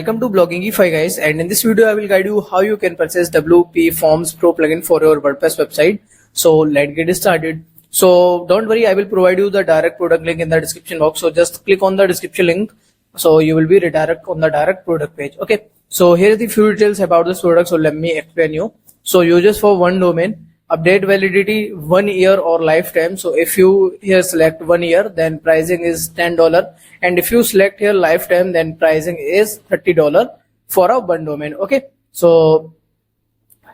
Welcome to Bloggingify guys, and in this video I will guide you how you can purchase WPForms Pro plugin for your WordPress website. So let's get started. So don't worry, I will provide you the direct product link in the description box. So just click on the description link. So you will be redirected on the direct product page. Okay. So here are the few details about this product. So let me explain you. So uses for one domain. Update validity 1 year or lifetime. So if you here select 1 year, then pricing is $10, and if you select here lifetime, then pricing is $30 for a one domain. Okay, so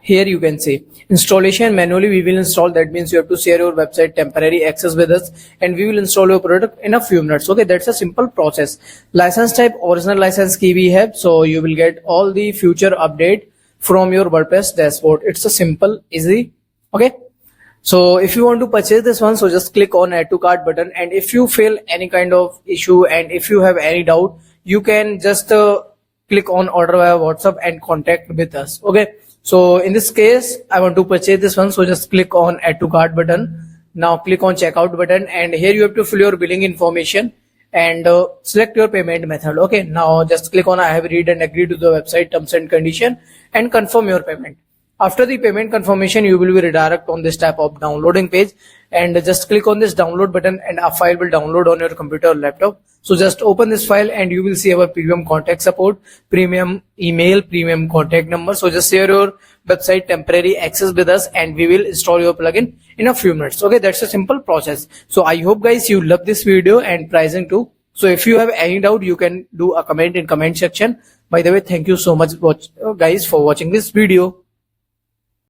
here you can see installation manually we will install. That means you have to share your website temporary access with us, and we will install your product in a few minutes. Okay, that's a simple process. License type original license key we have, so you will get all the future update from your WordPress dashboard. It's a simple, easy. Okay, so if you want to purchase this one, so just click on add to cart button, and if you feel any kind of issue and if you have any doubt, you can just click on order via WhatsApp and contact with us. Okay, so in this case I want to purchase this one, so just click on add to cart button. Now click on checkout button, and here you have to fill your billing information and select your payment method. Okay, now just click on I have read and agree to the website terms and condition and confirm your payment. After the payment confirmation, you will be redirected on this type of downloading page, and just click on this download button and a file will download on your computer or laptop. So just open this file and you will see our premium contact support, premium email, premium contact number. So just share your website temporary access with us and we will install your plugin in a few minutes. Okay, that's a simple process. So I hope guys you love this video and pricing too. So if you have any doubt, you can do a comment in comment section. By the way, thank you so much guys for watching this video.